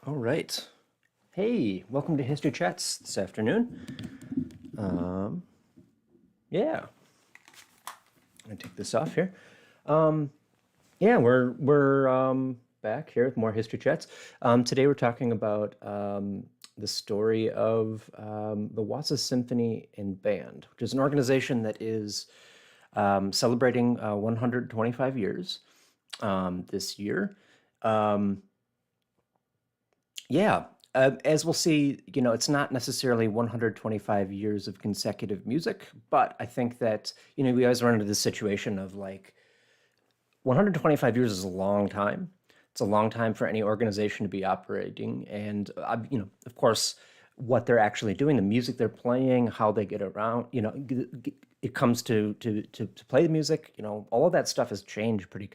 All right. Hey, welcome to History Chats this afternoon. Um, yeah, I'm gonna take this off here. Yeah, we're back here with more History Chats. Today we're talking about the story of the Wausau Symphony and Band, which is an organization that is celebrating 125 years this year. Um, Yeah, as we'll see, it's not necessarily 125 years of consecutive music, but I think that, we always run into this situation of like 125 years is a long time. It's a long time for any organization to be operating. And, of course, what they're actually doing, the music they're playing, how they get around, it comes to play the music, all of that stuff has changed pretty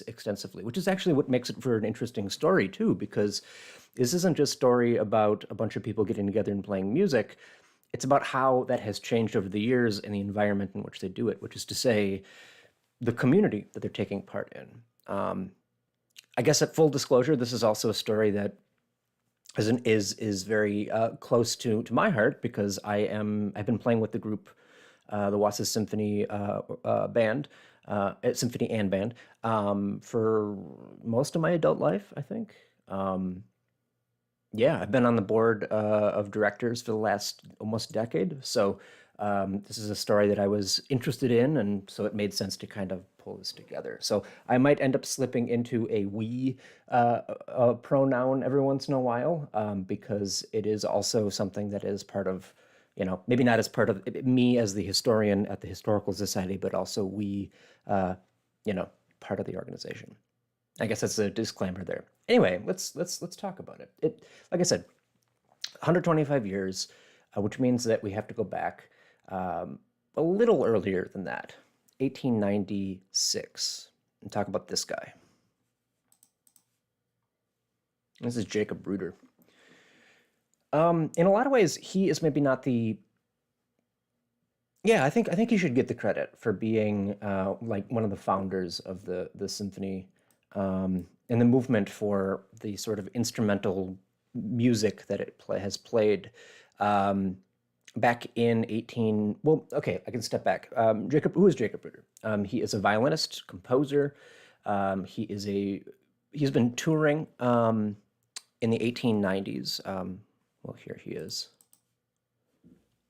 extensively, which is actually what makes it for an interesting story too, because this isn't just a story about a bunch of people getting together and playing music. It's about how that has changed over the years and the environment in which they do it, which is to say, the community that they're taking part in. I guess at full disclosure, this is also a story that is very close to my heart because I've been playing with the group, the Wausau Symphony Band, Symphony and Band, for most of my adult life, I think. Yeah, I've been on the board of directors for the last almost decade. So this is a story that I was interested in, and so it made sense to kind of pull this together. So I might end up slipping into a we pronoun every once in a while because it is also something that is part of, maybe not as part of me as the historian at the Historical Society, but also we, part of the organization. I guess that's a disclaimer there. Anyway, let's talk about it. Like I said, 125 years, which means that we have to go back a little earlier than that, 1896, and talk about this guy. This is Jacob Reuter. In a lot of ways, he is maybe not the. Yeah, I think he should get the credit for being like one of the founders of the symphony. And the movement for the sort of instrumental music that it has played back in 18. Well, okay, I can step back. Who is Jacob Reuter? He is a violinist, composer. He's been touring in the 1890s. Well, here he is.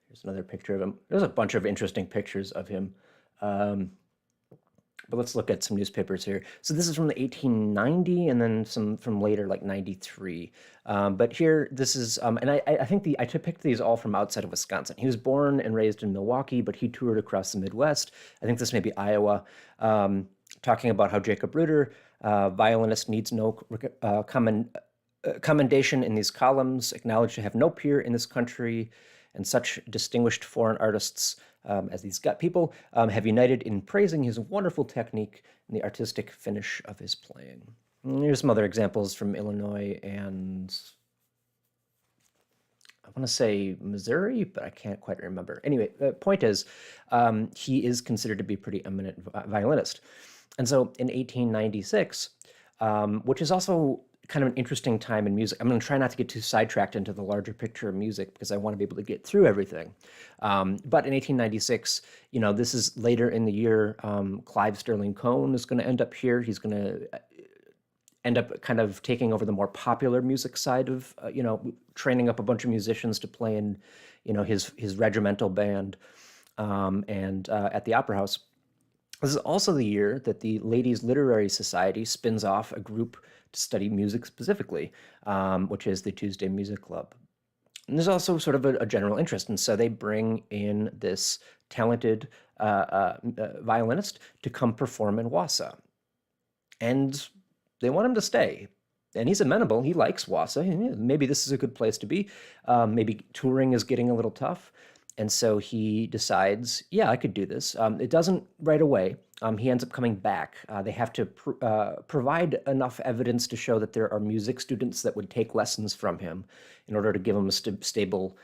Here's another picture of him. There's a bunch of interesting pictures of him. But let's look at some newspapers here. So this is from the 1890, and then some from later, like 93. But here, this is, and I think I picked these all from outside of Wisconsin. He was born and raised in Milwaukee, but he toured across the Midwest. I think this may be Iowa, talking about how Jacob Reuter, violinist, needs no commendation in these columns, acknowledged to have no peer in this country, and such distinguished foreign artists as these people have united in praising his wonderful technique and the artistic finish of his playing. And here's some other examples from Illinois and I want to say Missouri, but I can't quite remember. Anyway, the point is he is considered to be a pretty eminent violinist. And so in 1896, which is also kind of an interesting time in music. I'm going to try not to get too sidetracked into the larger picture of music because I want to be able to get through everything. But in 1896, this is later in the year, Clive Sterling Cohn is going to end up here. He's going to end up kind of taking over the more popular music side of, training up a bunch of musicians to play in, his regimental band and at the Opera House. This is also the year that the Ladies Literary Society spins off a group to study music specifically, which is the Tuesday Music Club. And there's also sort of a general interest, and so they bring in this talented violinist to come perform in Wausau. And they want him to stay. And he's amenable. He likes Wausau. Maybe this is a good place to be. Maybe touring is getting a little tough. And so he decides, yeah, I could do this. It doesn't right away. He ends up coming back. They have to provide enough evidence to show that there are music students that would take lessons from him in order to give him a stable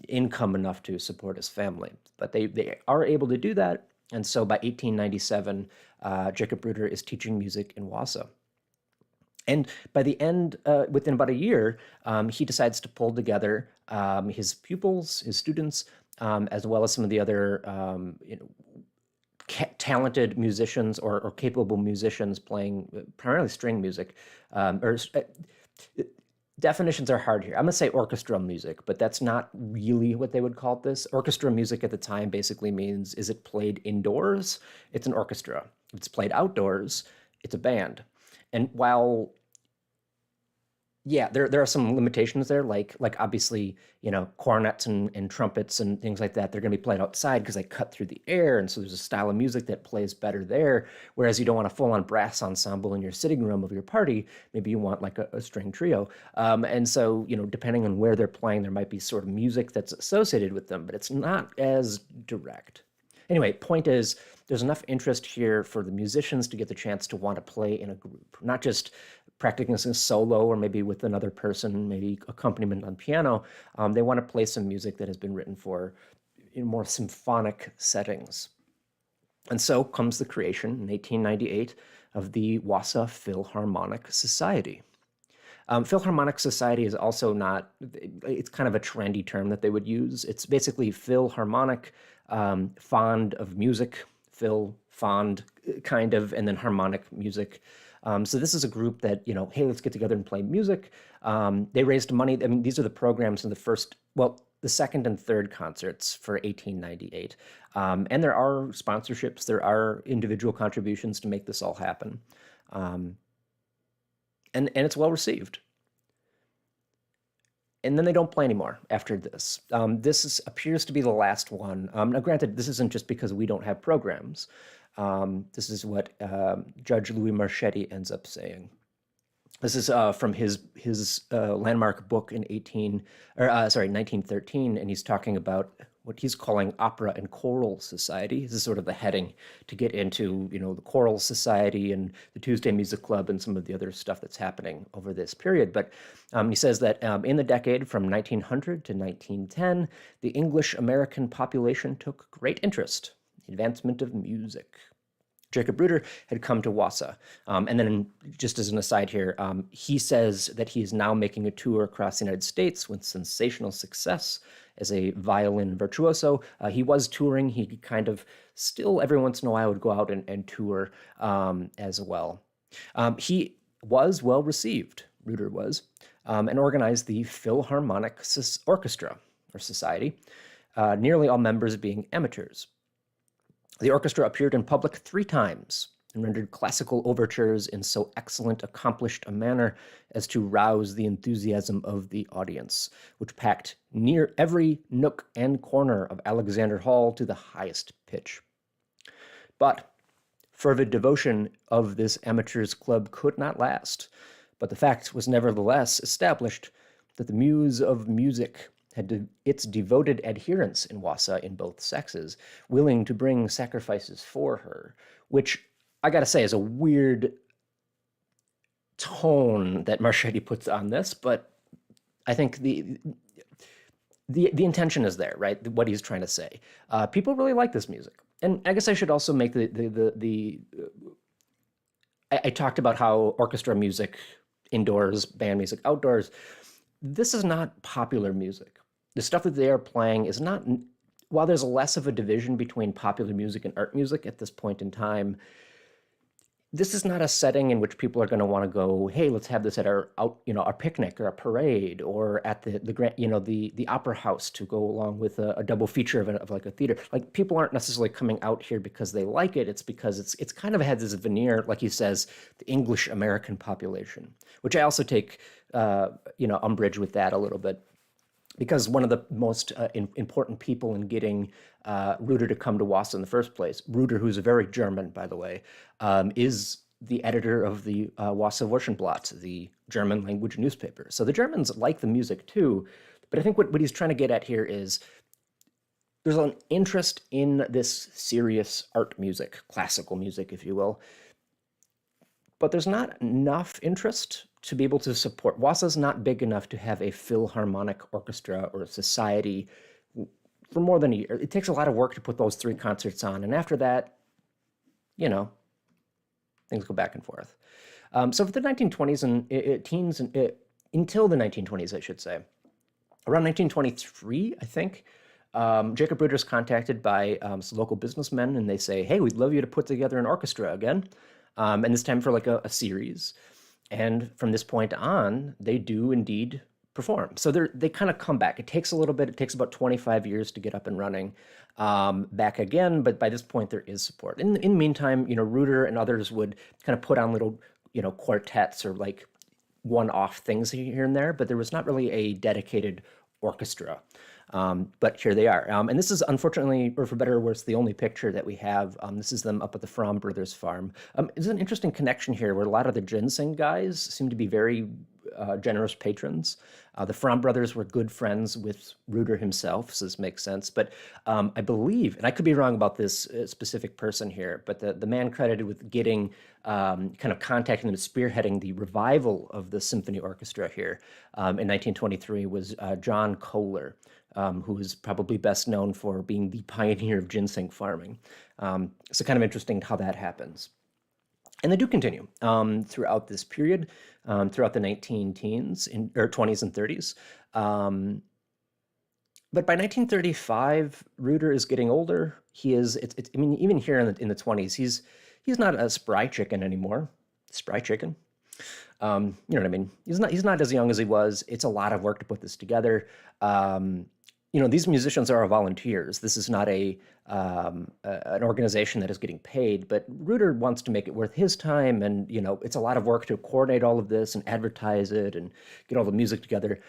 income enough to support his family. But they are able to do that. And so by 1897, Jacob Reuter is teaching music in Wausau. And by the end, within about a year, he decides to pull together his pupils, his students, as well as some of the other talented musicians or capable musicians playing primarily string music. Definitions are hard here. I'm going to say orchestral music, but that's not really what they would call this. Orchestra music at the time basically means, is it played indoors? It's an orchestra. If it's played outdoors, it's a band. And while yeah, there are some limitations there, like obviously, cornets and trumpets and things like that, they're going to be played outside because they cut through the air, and so there's a style of music that plays better there. Whereas you don't want a full-on brass ensemble in your sitting room of your party. Maybe you want like a string trio. And so, depending on where they're playing, there might be sort of music that's associated with them, but it's not as direct. Anyway, point is, there's enough interest here for the musicians to get the chance to want to play in a group, not just practicing a solo or maybe with another person, maybe accompaniment on piano. They want to play some music that has been written for more symphonic settings. And so comes the creation in 1898 of the Wausau Philharmonic Society. Philharmonic Society is also not, it's kind of a trendy term that they would use. It's basically Philharmonic, fond of music, Phil, fond, kind of, and then harmonic music. So this is a group that, hey, let's get together and play music. They raised money. I mean, these are the programs in the second and third concerts for 1898. And there are sponsorships, there are individual contributions to make this all happen. And it's well received. And then they don't play anymore after this. Appears to be the last one. Now, granted, this isn't just because we don't have programs. This is what Judge Louis Marchetti ends up saying. This is from his landmark book in 1913, and he's talking about what he's calling Opera and Choral Society. This is sort of the heading to get into, the Choral Society and the Tuesday Music Club and some of the other stuff that's happening over this period. But he says that in the decade from 1900 to 1910, the English-American population took great interest in the advancement of music. Jacob Reuter had come to Wausau. And then just as an aside here, he says that he is now making a tour across the United States with sensational success as a violin virtuoso. He was touring. He kind of still every once in a while would go out and tour as well. He was well received, Reuter was, and organized the Philharmonic Orchestra, or Society, nearly all members being amateurs. The orchestra appeared in public 3 times and rendered classical overtures in so excellent, accomplished a manner as to rouse the enthusiasm of the audience, which packed near every nook and corner of Alexander Hall to the highest pitch. But fervid devotion of this amateurs club could not last, but the fact was nevertheless established that the muse of music had its devoted adherents in Wausau in both sexes, willing to bring sacrifices for her, which I gotta say is a weird tone that Marchetti puts on this, but I think the intention is there, right? What he's trying to say. People really like this music, and I guess I should also make I talked about how orchestra music indoors, band music outdoors. This is not popular music. The stuff that they are playing is not, while there's less of a division between popular music and art music at this point in time, this is not a setting in which people are going to want to go, hey, let's have this at our picnic or a parade or at the opera house to go along with a double feature of like a theater. Like, people aren't necessarily coming out here because they like it. It's because it's kind of had this veneer, like he says, the English American population, which I also take umbrage with that a little bit. Because one of the most important people in getting Reuter to come to Wausau in the first place, Reuter, who's very German, by the way, is the editor of the Wausau Wochenblatt, the German language newspaper. So the Germans like the music too, but I think what he's trying to get at here is there's an interest in this serious art music, classical music, if you will, but there's not enough interest to be able to support. Wausau's not big enough to have a Philharmonic orchestra or a society for more than a year. It takes a lot of work to put those 3 concerts on, and after that, things go back and forth. So for the 1920s and teens and until the 1920s, I should say, around 1923, I think, Jacob Reuter is contacted by some local businessmen, and they say, "Hey, we'd love you to put together an orchestra again, and this time for like a series." And from this point on, they do indeed perform. So they kind of come back. It takes a little bit. It takes about 25 years to get up and running back again. But by this point, there is support. In the meantime, Reuter and others would kind of put on little, quartets or like one-off things here and there. But there was not really a dedicated orchestra. But here they are. And this is unfortunately, or for better or worse, the only picture that we have. This is them up at the Fromm Brothers farm. There's an interesting connection here where a lot of the ginseng guys seem to be very generous patrons. The Fromm brothers were good friends with Reuter himself, so this makes sense. But I believe, and I could be wrong about this specific person here, but the man credited with getting, kind of contacting and spearheading the revival of the symphony orchestra here in 1923 was John Kohler, who is probably best known for being the pioneer of ginseng farming. So kind of interesting how that happens. And they do continue throughout this period, throughout the 19-teens or 20s and 30s. But by 1935, Reuter is getting older. He is, I mean, even here in the 20s, he's not a spry chicken anymore. Spry chicken. You know what I mean? He's not as young as he was. It's a lot of work to put this together. These musicians are all volunteers. This is not an organization that is getting paid, but Reuter wants to make it worth his time, and it's a lot of work to coordinate all of this and advertise it and get all the music together.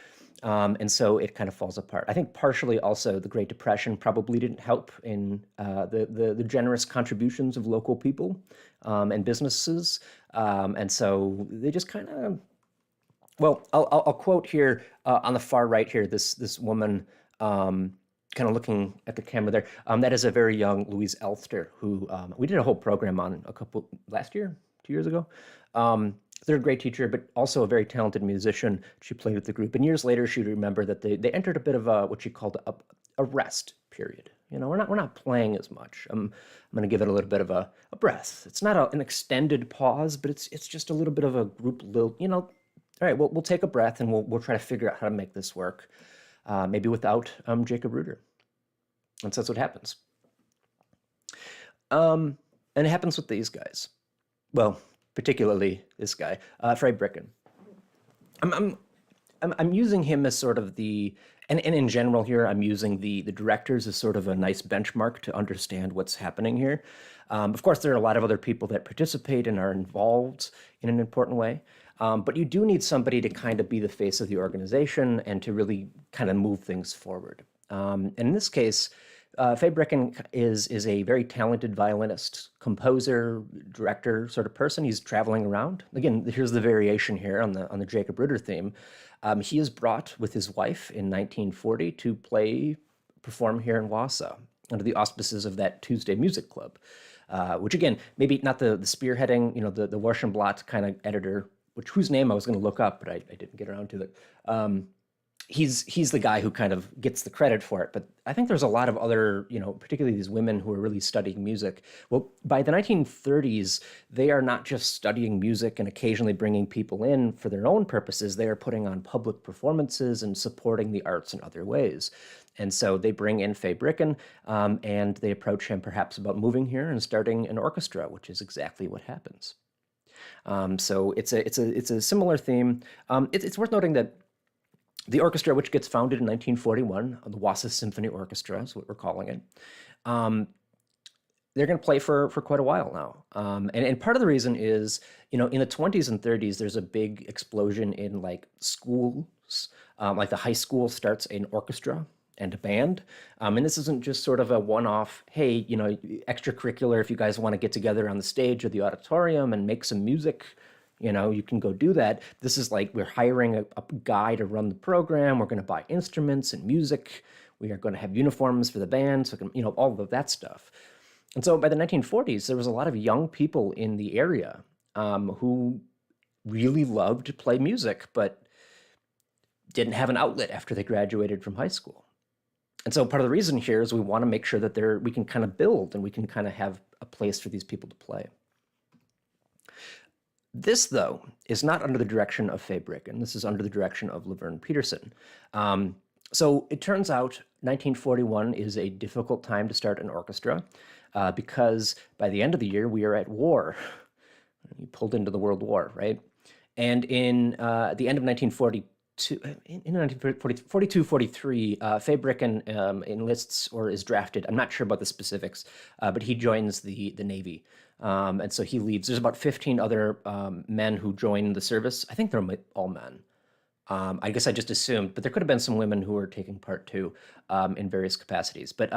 And so it kind of falls apart. I think partially also the Great Depression probably didn't help in the generous contributions of local people and businesses. And so they just kind of, well, I'll quote here on the far right here, this woman kind of looking at the camera there. That is a very young Louise Elster, who we did a whole program on last year, 2 years ago. They're a great teacher, but also a very talented musician. She played with the group. And years later, she'd remember that they entered a bit of what she called a rest period. We're not playing as much. I'm going to give it a little bit of a breath. It's not an extended pause, but it's just a little bit of a group, all right, we'll take a breath and we'll try to figure out how to make this work. Maybe without Jacob Reuter. And so that's what happens. And it happens with these guys. Well, particularly this guy, Fred Bricken. I'm using him as sort of and in general here, I'm using the directors as sort of a nice benchmark to understand what's happening here. Of course, there are a lot of other people that participate and are involved in an important way. But you do need somebody to kind of be the face of the organization and to really kind of move things forward. And in this case, Fay Bricken is a very talented violinist, composer, director sort of person. He's traveling around. Again, here's the variation here on the Jacob Reuter theme. He is brought with his wife in 1940 to perform here in Wausau under the auspices of that Tuesday Music Club, which again, maybe not the spearheading, the Warschenblatt kind of editor, whose name I was going to look up, but I didn't get around to it. He's the guy who kind of gets the credit for it. But I think there's a lot of other, particularly these women who are really studying music. Well, by the 1930s, they are not just studying music and occasionally bringing people in for their own purposes. They are putting on public performances and supporting the arts in other ways. And so they bring in Fay Bricken, and they approach him perhaps about moving here and starting an orchestra, which is exactly what happens. So it's a similar theme. It's worth noting that the orchestra, which gets founded in 1941, the Wausau Symphony Orchestra is what we're calling it, they're going to play for quite a while now. And part of the reason is, in the 20s and 30s, there's a big explosion in like schools, like the high school starts an orchestra and a band. And this isn't just sort of a one-off, hey, extracurricular, if you guys want to get together on the stage or the auditorium and make some music, you can go do that. This is like we're hiring a guy to run the program. We're going to buy instruments and music. We are going to have uniforms for the band, so all of that stuff. And so by the 1940s, there was a lot of young people in the area who really loved to play music, but didn't have an outlet after they graduated from high school. And so part of the reason here is we want to make sure that we can kind of build and we can kind of have a place for these people to play. This, though, is not under the direction of Fay Bricken. This is under the direction of Laverne Peterson. So it turns out 1941 is a difficult time to start an orchestra because by the end of the year, we are at war. You pulled into the World War, right? And in the end of 1942, in 1942, 43, Fay Bricken enlists or is drafted. I'm not sure about the specifics, but he joins the Navy. And so he leaves. There's about 15 other men who join the service. I think they're all men. I guess I just assumed, but there could have been some women who were taking part too in various capacities. But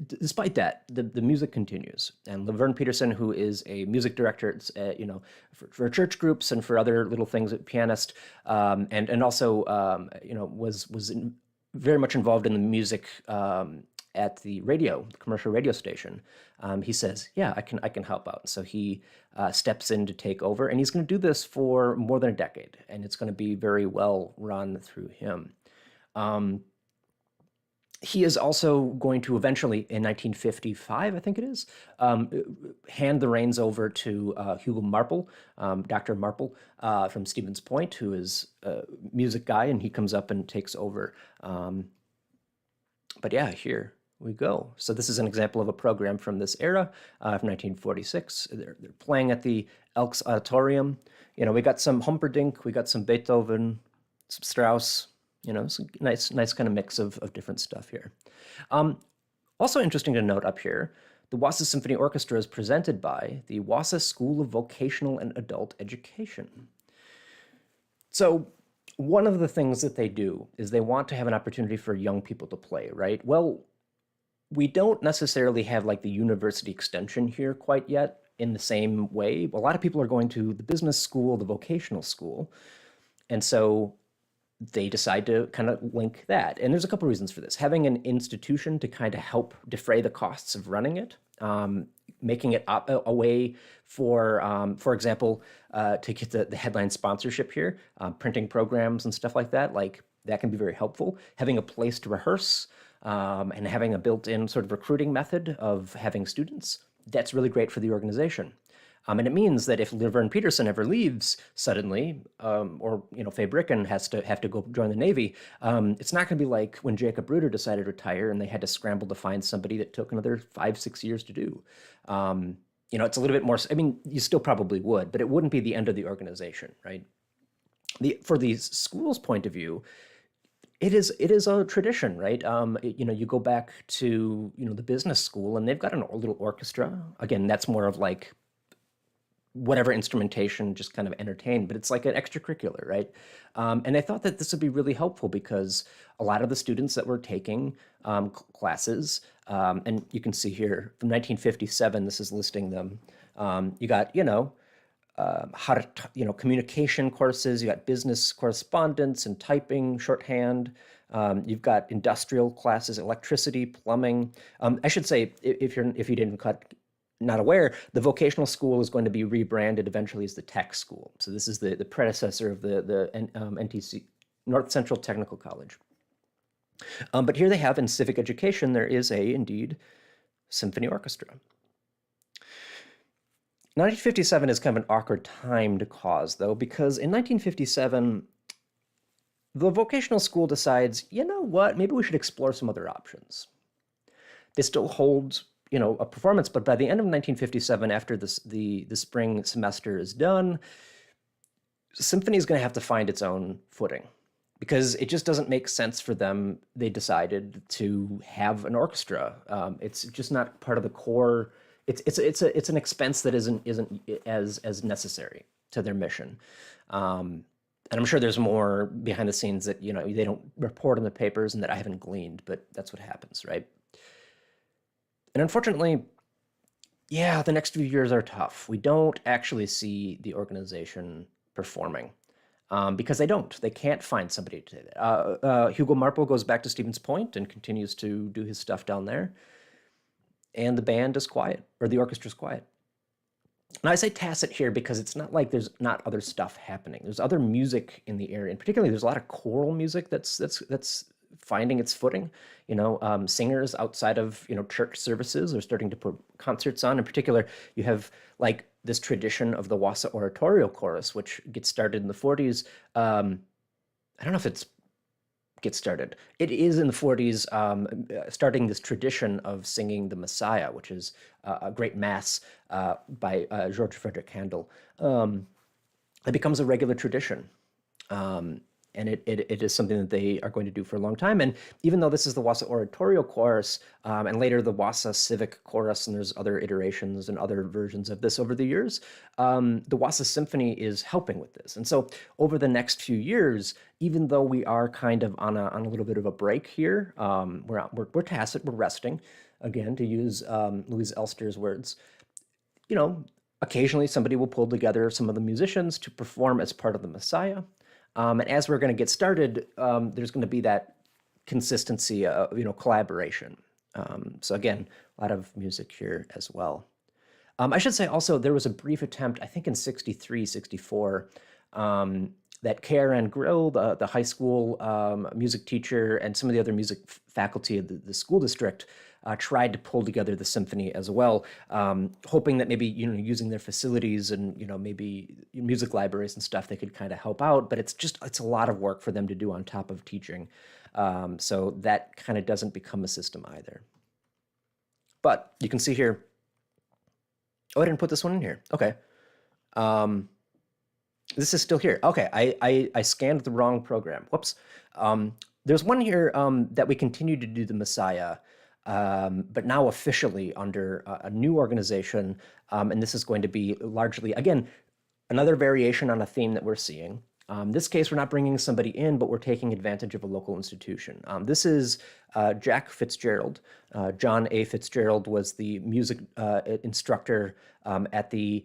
despite that, the music continues. And Laverne Peterson, who is a music director, for church groups and for other little things, pianist, and also was very much involved in the music at the radio, the commercial radio station. He says, "Yeah, I can help out." So he steps in to take over, and he's going to do this for more than a decade, and it's going to be very well run through him. He is also going to eventually, in 1955, I think it is, hand the reins over to Hugo Marple, Dr. Marple from Stevens Point, who is a music guy, and he comes up and takes over. But yeah, here we go. So this is an example of a program from this era, from 1946. They're playing at the Elks Auditorium. We got some Humperdinck, we got some Beethoven, some Strauss. It's a nice kind of mix of different stuff here. Also interesting to note up here, the Wausau Symphony Orchestra is presented by the Wausau School of Vocational and Adult Education. So one of the things that they do is they want to have an opportunity for young people to play, right? Well, we don't necessarily have like the university extension here quite yet in the same way. A lot of people are going to the business school, the vocational school, and so they decide to kind of link that. And there's a couple reasons for this. Having an institution to kind of help defray the costs of running it, making it a way for example, to get the headline sponsorship here, printing programs and stuff like that can be very helpful. Having a place to rehearse, and having a built-in sort of recruiting method of having students, that's really great for the organization. And it means that if Laverne Peterson ever leaves suddenly, or Fay Bricken have to go join the Navy, it's not going to be like when Jacob Reuter decided to retire and they had to scramble to find somebody that took another 5-6 years to do. It's a little bit more. I mean, you still probably would, but it wouldn't be the end of the organization, right? For the school's point of view, it is a tradition, right? You go back to the business school, and they've got a little orchestra. Again, that's more of like whatever instrumentation, just kind of entertain, but it's like an extracurricular, right? And I thought that this would be really helpful because a lot of the students that were taking classes, and you can see here from 1957, this is listing them. You got how to communication courses. You got business correspondence and typing, shorthand. You've got industrial classes, electricity, plumbing. I should say, if you didn't not aware, the vocational school is going to be rebranded eventually as the tech school. So this is the predecessor of the NTC, North Central Technical College. But here they have in civic education, there is indeed symphony orchestra. 1957 is kind of an awkward time to cause, though, because in 1957, the vocational school decides, you know what, maybe we should explore some other options. They still hold a performance, but by the end of 1957, after the spring semester is done, symphony is going to have to find its own footing because it just doesn't make sense for them. They decided to have an orchestra. It's just not part of the core. It's an expense that isn't as necessary to their mission. And I'm sure there's more behind the scenes that they don't report in the papers and that I haven't gleaned, but that's what happens, right? And unfortunately, yeah, the next few years are tough. We don't actually see the organization performing because they can't find somebody to do that. Hugo Marple goes back to Stevens Point and continues to do his stuff down there. And the band is quiet, or the orchestra is quiet. And I say tacit here because it's not like there's not other stuff happening. There's other music in the area, and particularly there's a lot of choral music that's finding its footing. Singers outside of church services are starting to put concerts on. In particular, you have like this tradition of the Wausau Oratorio Chorus, which gets started in the 40s. I don't know if it's gets started. It is in the 40s, starting this tradition of singing the Messiah, which is a great mass by George Frederick Handel. It becomes a regular tradition. And it is something that they are going to do for a long time. And even though this is the Wausau Oratorio Chorus, and later the Wausau Civic Chorus, and there's other iterations and other versions of this over the years, the Wausau Symphony is helping with this. And so over the next few years, even though we are kind of on a little bit of a break here, we're tacit, we're resting, again, to use Louise Elster's words, occasionally somebody will pull together some of the musicians to perform as part of the Messiah. And as we're going to get started, there's going to be that consistency, collaboration. So again, a lot of music here as well. I should say also there was a brief attempt, I think in 63, 64, that Karen Grill, the high school music teacher, and some of the other music faculty of the school district tried to pull together the symphony as well, hoping that maybe, using their facilities and, maybe music libraries and stuff, they could kind of help out. But it's a lot of work for them to do on top of teaching. So that kind of doesn't become a system either. But you can see here, oh, I didn't put this one in here. Okay. This is still here. Okay, I scanned the wrong program. Whoops. There's one here that we continue to do the Messiah, but now officially under a new organization. And this is going to be largely, again, another variation on a theme that we're seeing. In this case, we're not bringing somebody in, but we're taking advantage of a local institution. This is Jack Fitzgerald. John A. Fitzgerald was the music instructor at the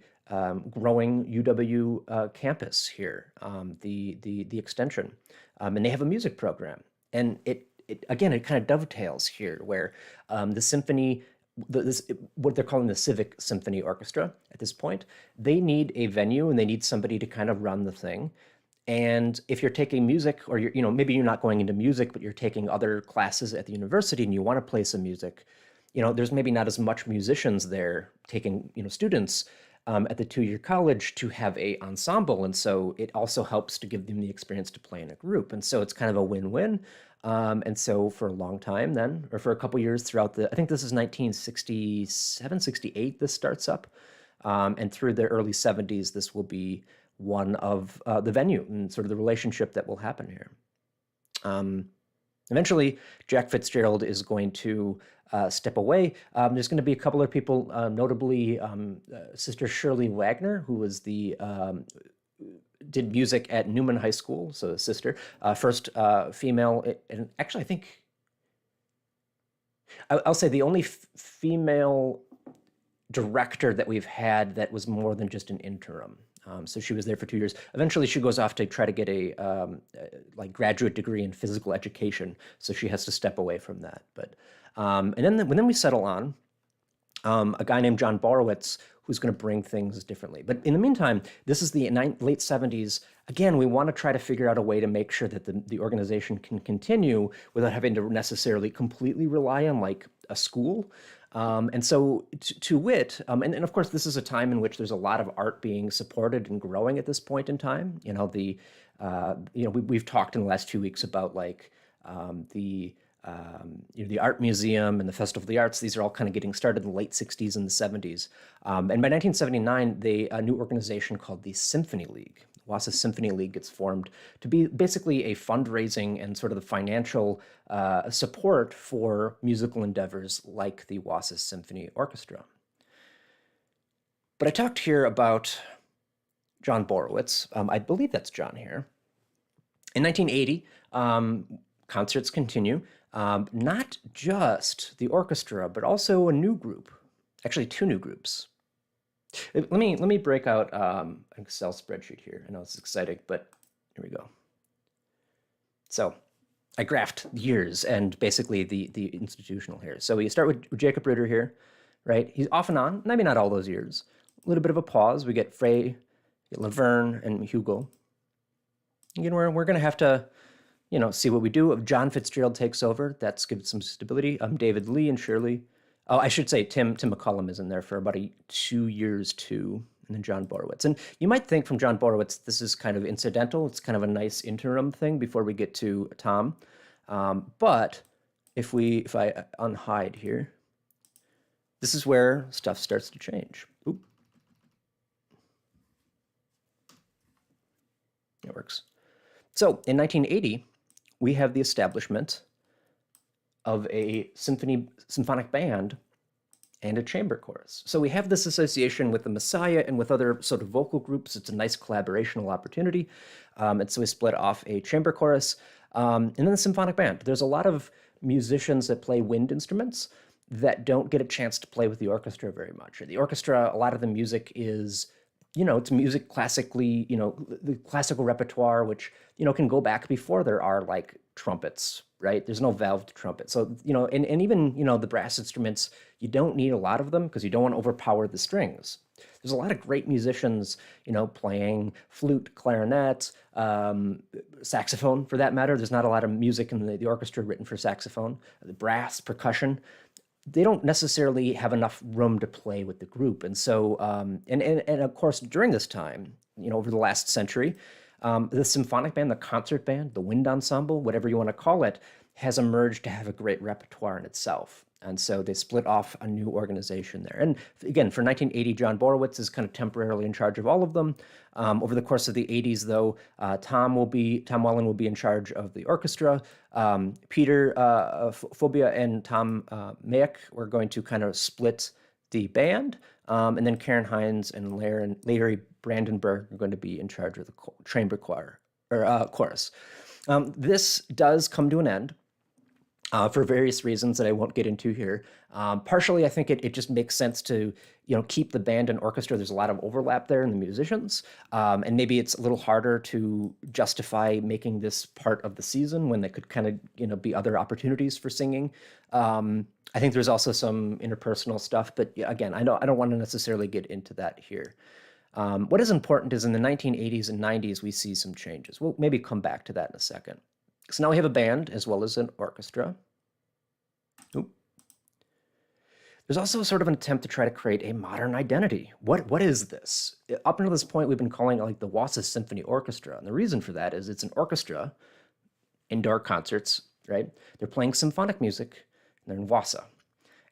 growing UW campus here, the extension, and they have a music program. And it again, it kind of dovetails here where the symphony, what they're calling the Civic Symphony Orchestra at this point, they need a venue and they need somebody to kind of run the thing. And if you're taking music, or maybe you're not going into music, but you're taking other classes at the university and you want to play some music, there's maybe not as much musicians there taking, students at the two-year college to have a ensemble. And so it also helps to give them the experience to play in a group. And so it's kind of a win-win. And so for a long time then, or for a couple years throughout I think this is 1967, 68, this starts up. And through the early 70s, this will be one of the venue and sort of the relationship that will happen here. Eventually, Jack Fitzgerald is going to step away. There's going to be a couple of people, notably Sister Shirley Wagner, who was did music at Newman High School, so a sister, first female, and actually I think, I'll say the only female director that we've had that was more than just an interim. So she was there for 2 years. Eventually, she goes off to try to get a graduate degree in physical education. So she has to step away from that. But and then we settle on a guy named John Borowitz, who's going to bring things differently. But in the meantime, this is the late 70s. Again, we want to try to figure out a way to make sure that the organization can continue without having to necessarily completely rely on like a school. And so to wit, and of course, this is a time in which there's a lot of art being supported and growing at this point in time. We've talked in the last 2 weeks about like the Art Museum and the Festival of the Arts. These are all kind of getting started in the late 60s and the 70s. And by 1979, a new organization called the Symphony League, Wausau Symphony League, gets formed to be basically a fundraising and sort of the financial support for musical endeavors like the Wausau Symphony Orchestra. But I talked here about John Borowitz. I believe that's John here. In 1980, concerts continue. Not just the orchestra, but also a new group, actually two new groups. Let me break out an Excel spreadsheet here. I know it's exciting, but here we go. So I graphed years and basically the institutional here. So we start with Jacob Reuter here, right? He's off and on, maybe not all those years. A little bit of a pause. We get Frey, get Laverne, and Hugo. Again, we're going to have to, see what we do. If John Fitzgerald takes over, that's gives some stability. David Lee and Shirley. Oh, I should say Tim McCollum is in there for about 2 years too. and then John Borowitz. And you might think from John Borowitz, this is kind of incidental. It's kind of a nice interim thing before we get to Tom. But if I unhide here, this is where stuff starts to change. Oop. It works. So in 1980, we have the establishment of a symphonic band and a chamber chorus. So we have this association with the Messiah and with other sort of vocal groups. It's a nice collaborational opportunity. And so we split off a chamber chorus and then the symphonic band. There's a lot of musicians that play wind instruments that don't get a chance to play with the orchestra very much. The orchestra, a lot of the music is, it's music classically, the classical repertoire, which, can go back before there are like trumpets, right? There's no valved trumpet. So, and even, the brass instruments, you don't need a lot of them because you don't want to overpower the strings. There's a lot of great musicians, playing flute, clarinet, saxophone for that matter. There's not a lot of music in the orchestra written for saxophone. The brass, percussion, they don't necessarily have enough room to play with the group. And so, and of course, during this time, over the last century, the symphonic band, the concert band, the wind ensemble, whatever you want to call it, has emerged to have a great repertoire in itself. And so they split off a new organization there. And again, for 1980, John Borowitz is kind of temporarily in charge of all of them. Over the course of the 80s, though, Tom Wallen will be in charge of the orchestra. Peter Phobia and Tom Mayak were going to kind of split the band. And then Karen Hines and Larry Brandenburg are going to be in charge of the chamber choir or chorus. This does come to an end. For various reasons that I won't get into here. Partially, I think it just makes sense to, keep the band and orchestra. There's a lot of overlap there in the musicians. And maybe it's a little harder to justify making this part of the season when there could kind of, be other opportunities for singing. I think there's also some interpersonal stuff, but again, I don't want to necessarily get into that here. What is important is in the 1980s and 90s, we see some changes. We'll maybe come back to that in a second. So now we have a band as well as an orchestra. Oop. There's also sort of an attempt to try to create a modern identity. What is this? Up until this point, we've been calling it like the Wausau Symphony Orchestra. And the reason for that is it's an orchestra, indoor concerts, right? They're playing symphonic music, and they're in Wausau.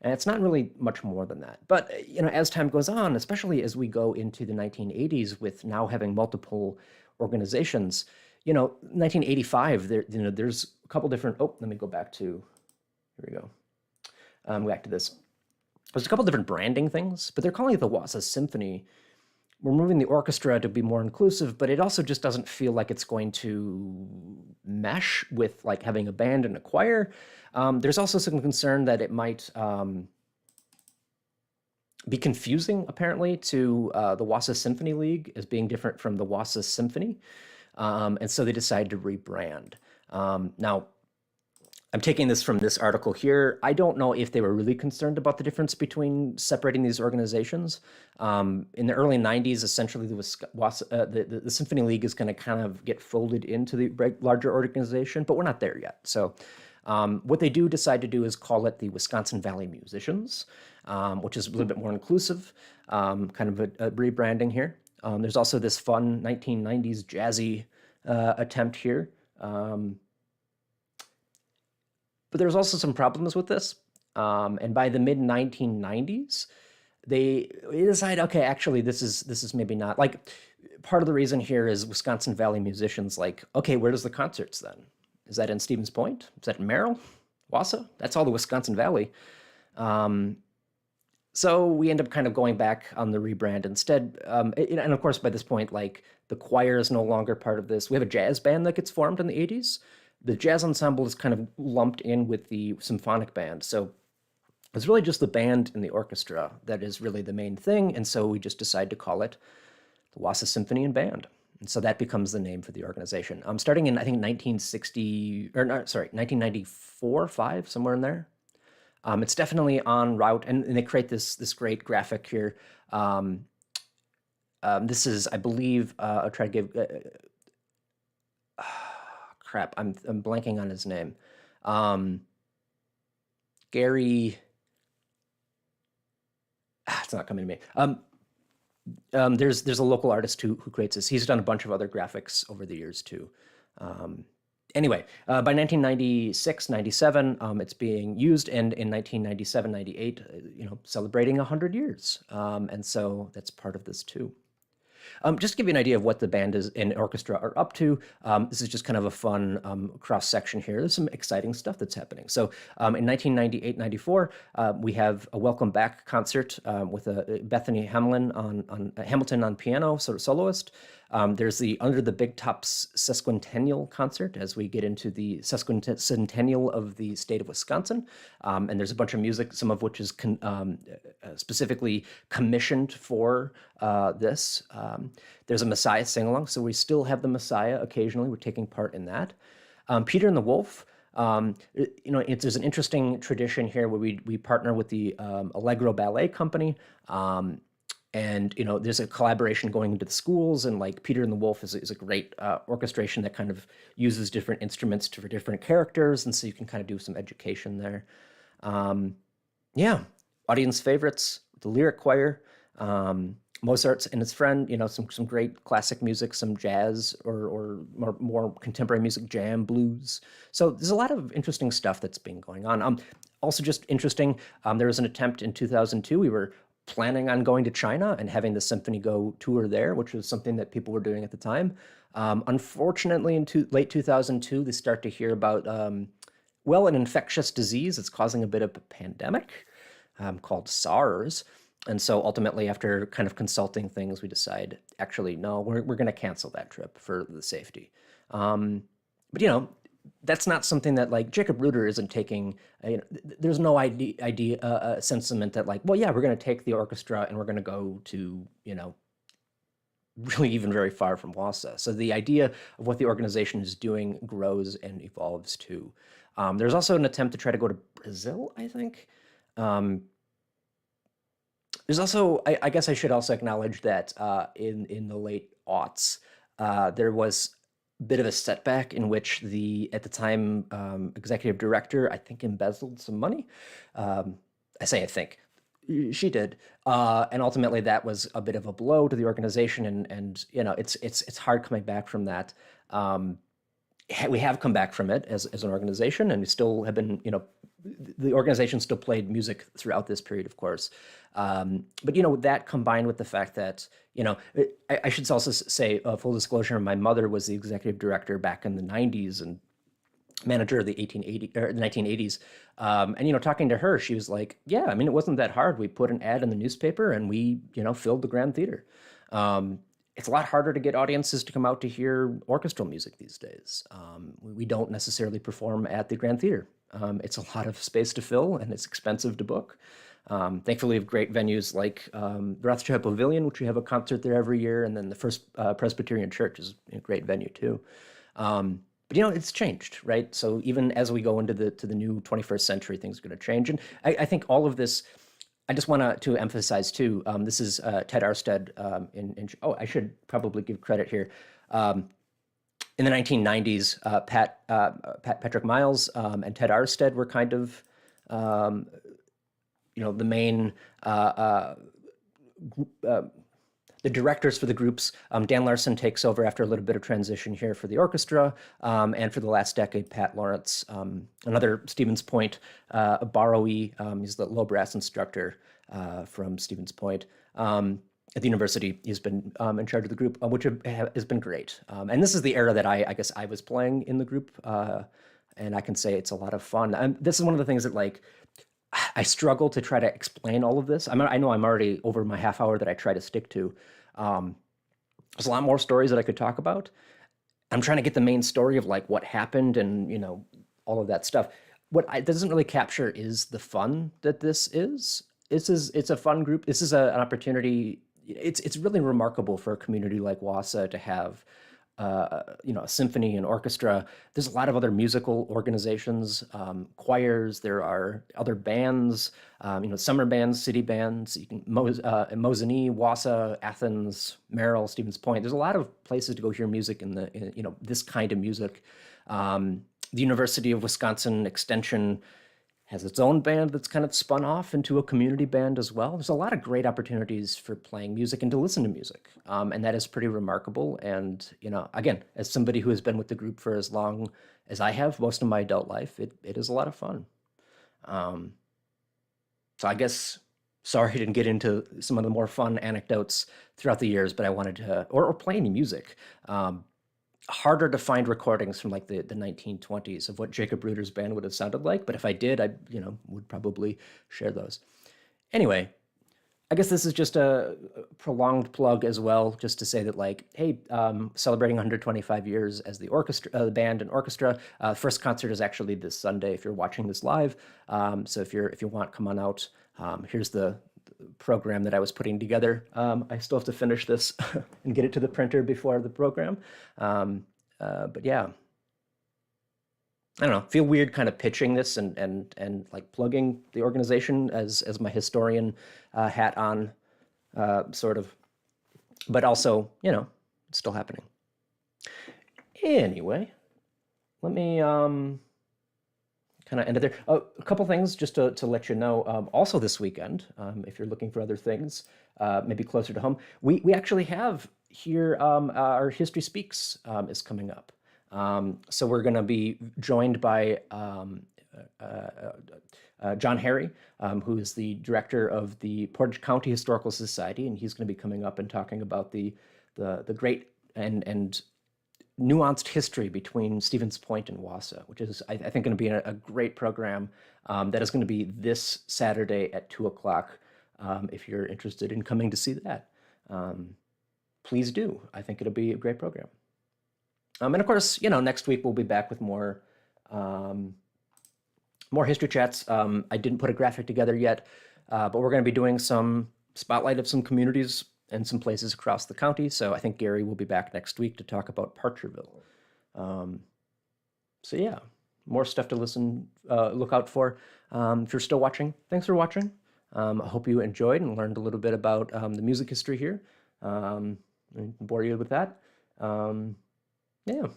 And it's not really much more than that. But, as time goes on, especially as we go into the 1980s with now having multiple organizations, 1985, there's a couple different, let me go back to, here we go. Back to this. There's a couple different branding things, but they're calling it the Wausau Symphony. We're moving the orchestra to be more inclusive, but it also just doesn't feel like it's going to mesh with like having a band and a choir. There's also some concern that it might be confusing, apparently, to the Wausau Symphony League as being different from the Wausau Symphony. And so they decided to rebrand. Now, I'm taking this from this article here. I don't know if they were really concerned about the difference between separating these organizations. In the early 90s, essentially, the Symphony League is going to kind of get folded into the larger organization, but we're not there yet. So what they do decide to do is call it the Wisconsin Valley Musicians, which is a little bit more inclusive, kind of a rebranding here. There's also this fun 1990s jazzy attempt here. But there's also some problems with this. And by the mid-1990s, they decide, okay, actually, this is maybe not, like, part of the reason here is Wisconsin Valley Musicians, like, okay, where does the concerts then? Is that in Stevens Point? Is that in Merrill? Wausau? That's all the Wisconsin Valley. So we end up kind of going back on the rebrand instead. And of course, by this point, like, the choir is no longer part of this. We have a jazz band that gets formed in the 80s. The jazz ensemble is kind of lumped in with the symphonic band. So it's really just the band and the orchestra that is really the main thing. And so we just decide to call it the Wausau Symphony and Band. And so that becomes the name for the organization. Starting in, I think, 1994, 5, somewhere in there. It's definitely en route, and they create this great graphic here. This is, I believe, I'll try to give... crap, I'm blanking on his name. Gary... it's not coming to me. There's a local artist who creates this. He's done a bunch of other graphics over the years too. Um, Anyway, by 1996, 97, it's being used, and in 1997, 98, celebrating 100 years. And so that's part of this too. Just to give you an idea of what the band is and orchestra are up to, this is just kind of a fun cross section here. There's some exciting stuff that's happening. So in 1998, 94, we have a welcome back concert with Bethany Hamilton on piano, sort of soloist. There's the Under the Big Tops sesquicentennial concert as we get into the sesquicentennial of the state of Wisconsin. And there's a bunch of music, some of which is specifically commissioned for this. There's a Messiah sing-along, so we still have the Messiah occasionally. We're taking part in that. Peter and the Wolf. There's an interesting tradition here where we partner with the Allegro Ballet Company. And there's a collaboration going into the schools, and like Peter and the Wolf is a great orchestration that kind of uses different instruments for different characters, and so you can kind of do some education there. Yeah, audience favorites, the Lyric Choir, Mozart and His Friend. Some great classic music, some jazz or more contemporary music, jam, blues. So there's a lot of interesting stuff that's been going on. Also, just interesting, there was an attempt in 2002. We were planning on going to China and having the symphony go tour there, which was something that people were doing at the time. Unfortunately, in late 2002, they start to hear about, an infectious disease that's causing a bit of a pandemic called SARS. And so ultimately, after kind of consulting things, we decide, actually, no, we're going to cancel that trip for the safety. But that's not something that like Jacob Reuter isn't taking. There's no sentiment that like, well, yeah, we're going to take the orchestra and we're going to go to really even very far from Wausau. So the idea of what the organization is doing grows and evolves too. There's also an attempt to try to go to Brazil, I think. There's also, I guess I should also acknowledge that in the late aughts, there was bit of a setback in which at the time, executive director, I think, embezzled some money. I think. She did. And ultimately that was a bit of a blow to the organization, and it's hard coming back from that. We have come back from it as an organization, and we still have been, the organization still played music throughout this period, of course. But that combined with the fact that I should also say, full disclosure, my mother was the executive director back in the 90s and manager of the 1980s. And talking to her, she was like, yeah, I mean, it wasn't that hard. We put an ad in the newspaper and we filled the Grand Theater. It's a lot harder to get audiences to come out to hear orchestral music these days. We don't necessarily perform at the Grand Theater. It's a lot of space to fill, and it's expensive to book. Thankfully, we have great venues like the Rothschild Pavilion, which we have a concert there every year, and then the First Presbyterian Church is a great venue too. But it's changed, right? So even as we go into the new 21st century, things are going to change. And I think all of this, I just want to emphasize too, this is Ted Arstead. I should probably give credit here. In the 1990s, Patrick Miles and Ted Arstead were kind of, the main the directors for the groups. Dan Larson takes over after a little bit of transition here for the orchestra, and for the last decade, Pat Lawrence, another Stevens Point borrowee. He's the low brass instructor from Stevens Point. At the university, he's been in charge of the group, which has been great. And this is the era that I guess I was playing in the group, and I can say it's a lot of fun. And this is one of the things that I struggle to try to explain all of this. I know I'm already over my half hour that I try to stick to. There's a lot more stories that I could talk about. I'm trying to get the main story of what happened and all of that stuff. What it doesn't really capture is the fun that this is. It's a fun group. This is an opportunity. It's really remarkable for a community like Wausau to have a symphony and orchestra. There's a lot of other musical organizations, choirs. There are other bands, summer bands, city bands. You can Mosinee, Wausau, Athens, Merrill, Stevens Point. There's a lot of places to go hear music in this kind of music. The University of Wisconsin Extension has its own band that's kind of spun off into a community band as well. There's a lot of great opportunities for playing music and to listen to music. And that is pretty remarkable. And, again, as somebody who has been with the group for as long as I have, most of my adult life, it is a lot of fun. So I guess, sorry I didn't get into some of the more fun anecdotes throughout the years, but I wanted to, or play any music. Harder to find recordings from like the 1920s of what Jacob Reuter's band would have sounded like, but if I did, I would probably share those. Anyway, I guess this is just a prolonged plug as well, just to say that, like, hey, celebrating 125 years as the orchestra, the band and orchestra. First concert is actually this Sunday if you're watching this live. So if you want, come on out. Here's the program that I was putting together. I still have to finish this and get it to the printer before the program. But yeah, I don't know, feel weird kind of pitching this and like plugging the organization as my historian hat on, sort of, but also, it's still happening. Anyway, let me kind of end it there. A couple things just to let you know. Also this weekend, if you're looking for other things, maybe closer to home, we actually have here, our History Speaks is coming up. So we're going to be joined by John Harry, who is the director of the Portage County Historical Society, and he's going to be coming up and talking about the great and nuanced history between Stevens Point and Wausau, which is, I think, going to be a great program that is going to be this Saturday at 2 o'clock. If you're interested in coming to see that, please do. I think it'll be a great program. And of course, next week we'll be back with more history chats. I didn't put a graphic together yet, but we're going to be doing some spotlight of some communities and some places across the county. So I think Gary will be back next week to talk about Parcherville. So yeah, more stuff to look out for. If you're still watching, thanks for watching. I hope you enjoyed and learned a little bit about the music history here. I bore you with that. Yeah.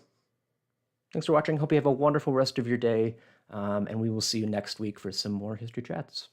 Thanks for watching. Hope you have a wonderful rest of your day. And we will see you next week for some more history chats.